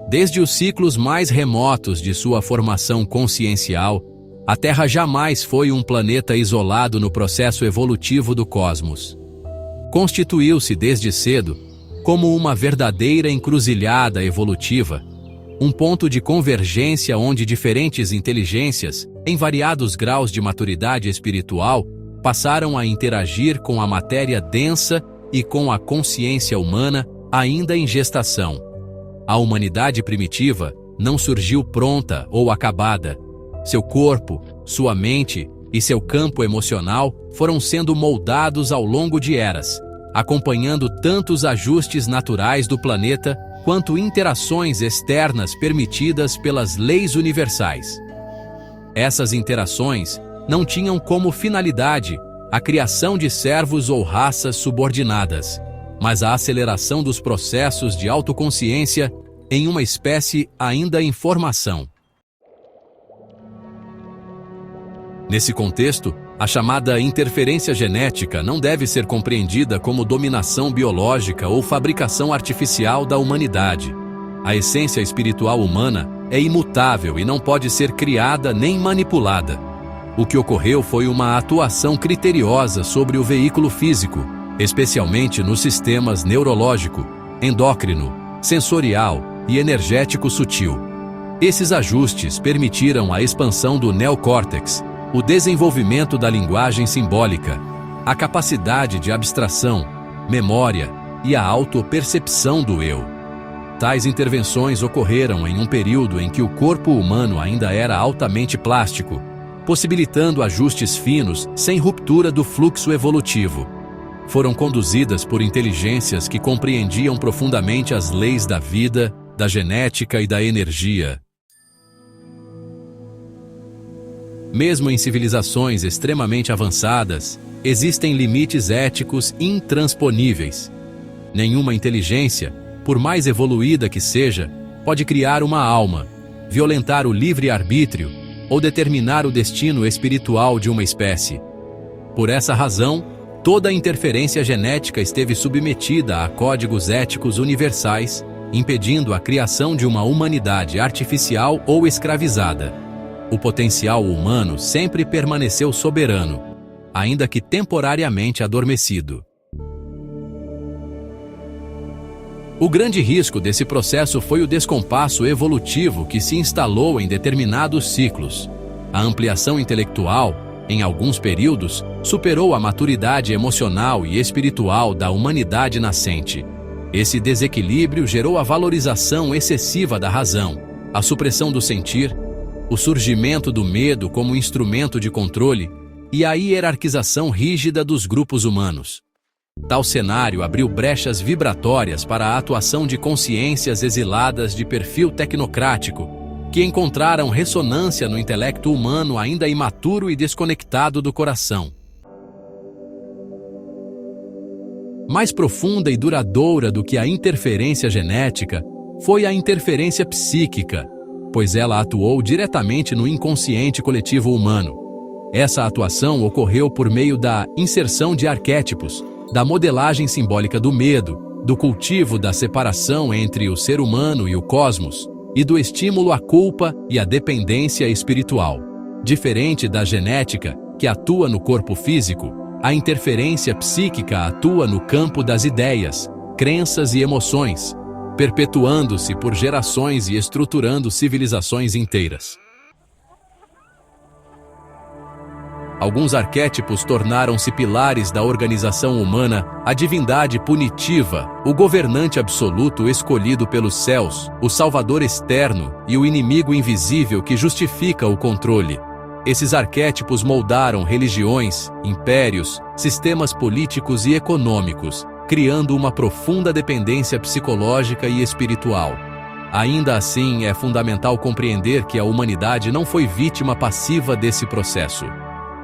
Desde os ciclos mais remotos de sua formação consciencial, a Terra jamais foi um planeta isolado no processo evolutivo do cosmos. Constituiu-se desde cedo como uma verdadeira encruzilhada evolutiva, um ponto de convergência onde diferentes inteligências, em variados graus de maturidade espiritual, passaram a interagir com a matéria densa e com a consciência humana ainda em gestação. A humanidade primitiva não surgiu pronta ou acabada. Seu corpo, sua mente e seu campo emocional foram sendo moldados ao longo de eras, acompanhando tanto os ajustes naturais do planeta quanto interações externas permitidas pelas leis universais. Essas interações não tinham como finalidade a criação de servos ou raças subordinadas, mas a aceleração dos processos de autoconsciência em uma espécie ainda em formação. Nesse contexto, a chamada interferência genética não deve ser compreendida como dominação biológica ou fabricação artificial da humanidade. A essência espiritual humana é imutável e não pode ser criada nem manipulada. O que ocorreu foi uma atuação criteriosa sobre o veículo físico, especialmente nos sistemas neurológico, endócrino, sensorial e energético sutil. Esses ajustes permitiram a expansão do neocórtex, o desenvolvimento da linguagem simbólica, a capacidade de abstração, memória e a autopercepção do eu. Tais intervenções ocorreram em um período em que o corpo humano ainda era altamente plástico, possibilitando ajustes finos sem ruptura do fluxo evolutivo. Foram conduzidas por inteligências que compreendiam profundamente as leis da vida, da genética e da energia. Mesmo em civilizações extremamente avançadas, existem limites éticos intransponíveis. Nenhuma inteligência, por mais evoluída que seja, pode criar uma alma, violentar o livre-arbítrio ou determinar o destino espiritual de uma espécie. Por essa razão, toda interferência genética esteve submetida a códigos éticos universais, impedindo a criação de uma humanidade artificial ou escravizada. O potencial humano sempre permaneceu soberano, ainda que temporariamente adormecido. O grande risco desse processo foi o descompasso evolutivo que se instalou em determinados ciclos. A ampliação intelectual, em alguns períodos, superou a maturidade emocional e espiritual da humanidade nascente. Esse desequilíbrio gerou a valorização excessiva da razão, a supressão do sentir, o surgimento do medo como instrumento de controle e a hierarquização rígida dos grupos humanos. Tal cenário abriu brechas vibratórias para a atuação de consciências exiladas de perfil tecnocrático, que encontraram ressonância no intelecto humano ainda imaturo e desconectado do coração. Mais profunda e duradoura do que a interferência genética foi a interferência psíquica, pois ela atuou diretamente no inconsciente coletivo humano. Essa atuação ocorreu por meio da inserção de arquétipos, da modelagem simbólica do medo, do cultivo da separação entre o ser humano e o cosmos, e do estímulo à culpa e à dependência espiritual. Diferente da genética, que atua no corpo físico, a interferência psíquica atua no campo das ideias, crenças e emoções, perpetuando-se por gerações e estruturando civilizações inteiras. Alguns arquétipos tornaram-se pilares da organização humana: a divindade punitiva, o governante absoluto escolhido pelos céus, o salvador externo e o inimigo invisível que justifica o controle. Esses arquétipos moldaram religiões, impérios, sistemas políticos e econômicos, criando uma profunda dependência psicológica e espiritual. Ainda assim, é fundamental compreender que a humanidade não foi vítima passiva desse processo.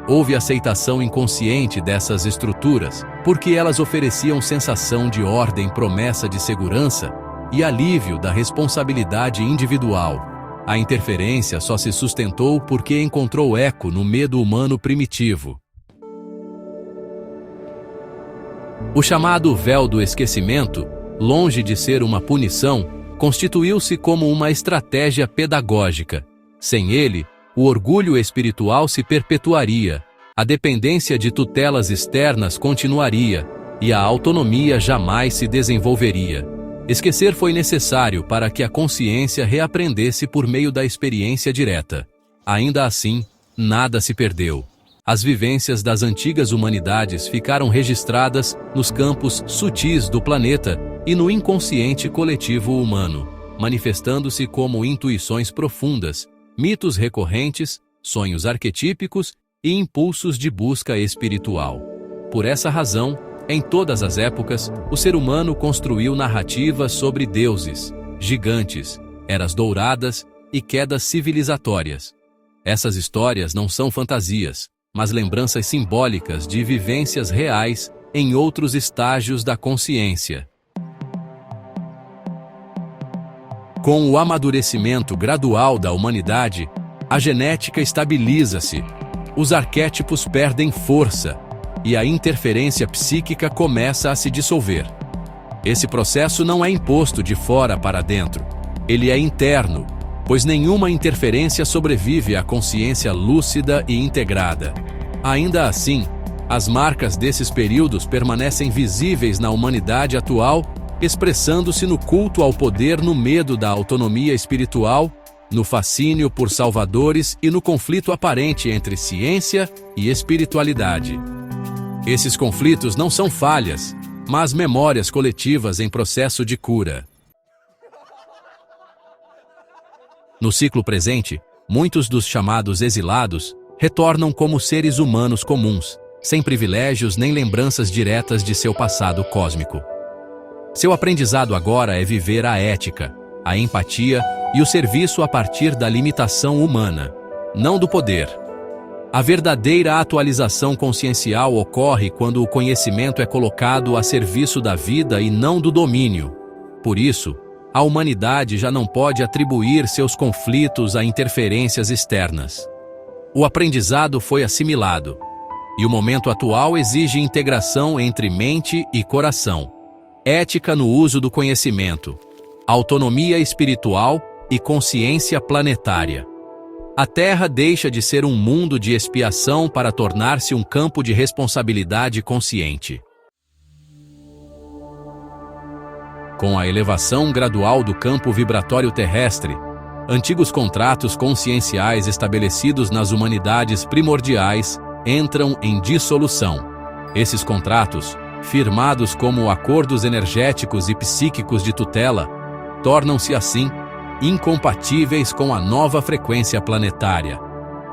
Houve aceitação inconsciente dessas estruturas, porque elas ofereciam sensação de ordem, promessa de segurança e alívio da responsabilidade individual. A interferência só se sustentou porque encontrou eco no medo humano primitivo. O chamado véu do esquecimento longe de ser uma punição, constituiu-se como uma estratégia pedagógica. Sem ele, o orgulho espiritual se perpetuaria, a dependência de tutelas externas continuaria e a autonomia jamais se desenvolveria. Esquecer foi necessário para que a consciência reaprendesse por meio da experiência direta. Ainda assim, nada se perdeu. As vivências das antigas humanidades ficaram registradas nos campos sutis do planeta e no inconsciente coletivo humano, manifestando-se como intuições profundas, mitos recorrentes, sonhos arquetípicos e impulsos de busca espiritual. Por essa razão, em todas as épocas, o ser humano construiu narrativas sobre deuses, gigantes, eras douradas e quedas civilizatórias. Essas histórias não são fantasias, mas lembranças simbólicas de vivências reais em outros estágios da consciência. Com o amadurecimento gradual da humanidade, a genética estabiliza-se, os arquétipos perdem força e a interferência psíquica começa a se dissolver. Esse processo não é imposto de fora para dentro, ele é interno, pois nenhuma interferência sobrevive à consciência lúcida e integrada. Ainda assim, as marcas desses períodos permanecem visíveis na humanidade atual, expressando-se no culto ao poder, no medo da autonomia espiritual, no fascínio por salvadores e no conflito aparente entre ciência e espiritualidade. Esses conflitos não são falhas, mas memórias coletivas em processo de cura. No ciclo presente, muitos dos chamados exilados retornam como seres humanos comuns, sem privilégios nem lembranças diretas de seu passado cósmico. Seu aprendizado agora é viver a ética, a empatia e o serviço a partir da limitação humana, não do poder. A verdadeira atualização consciencial ocorre quando o conhecimento é colocado a serviço da vida e não do domínio. Por isso, a humanidade já não pode atribuir seus conflitos a interferências externas. O aprendizado foi assimilado, e o momento atual exige integração entre mente e coração, ética no uso do conhecimento, autonomia espiritual e consciência planetária. A Terra deixa de ser um mundo de expiação para tornar-se um campo de responsabilidade consciente. Com a elevação gradual do campo vibratório terrestre, antigos contratos conscienciais estabelecidos nas humanidades primordiais entram em dissolução. Esses contratos, firmados como acordos energéticos e psíquicos de tutela, tornam-se assim incompatíveis com a nova frequência planetária.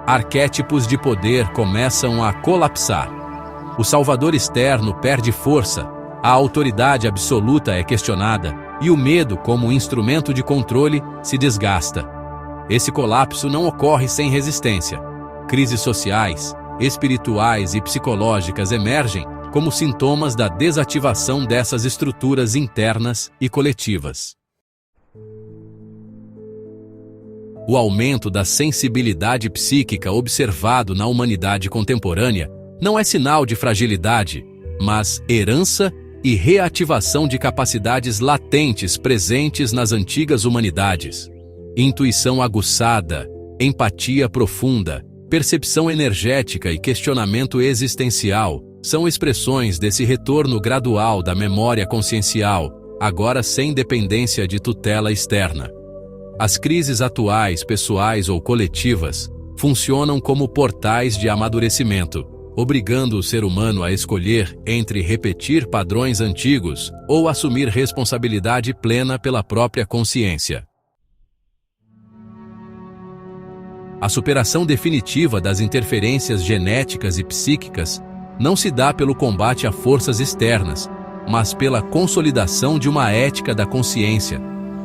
Arquétipos de poder começam a colapsar. O salvador externo perde força, a autoridade absoluta é questionada e o medo como instrumento de controle se desgasta. Esse colapso não ocorre sem resistência. Crises sociais, espirituais e psicológicas emergem como sintomas da desativação dessas estruturas internas e coletivas. O aumento da sensibilidade psíquica observado na humanidade contemporânea não é sinal de fragilidade, mas herança e reativação de capacidades latentes presentes nas antigas humanidades. Intuição aguçada, empatia profunda, percepção energética e questionamento existencial são expressões desse retorno gradual da memória consciencial, agora sem dependência de tutela externa. As crises atuais, pessoais ou coletivas, funcionam como portais de amadurecimento, obrigando o ser humano a escolher entre repetir padrões antigos ou assumir responsabilidade plena pela própria consciência. A superação definitiva das interferências genéticas e psíquicas não se dá pelo combate a forças externas, mas pela consolidação de uma ética da consciência,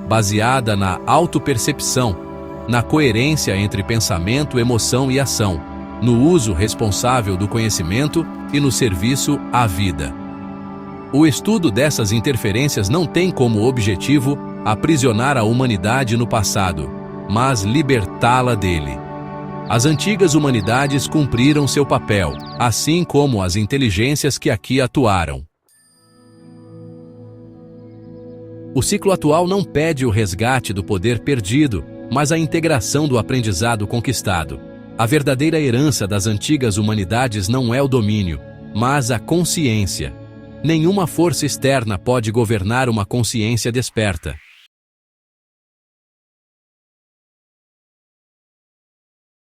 baseada na autopercepção, na coerência entre pensamento, emoção e ação, no uso responsável do conhecimento e no serviço à vida. O estudo dessas interferências não tem como objetivo aprisionar a humanidade no passado, mas libertá-la dele. As antigas humanidades cumpriram seu papel, assim como as inteligências que aqui atuaram. O ciclo atual não pede o resgate do poder perdido, mas a integração do aprendizado conquistado. A verdadeira herança das antigas humanidades não é o domínio, mas a consciência. Nenhuma força externa pode governar uma consciência desperta.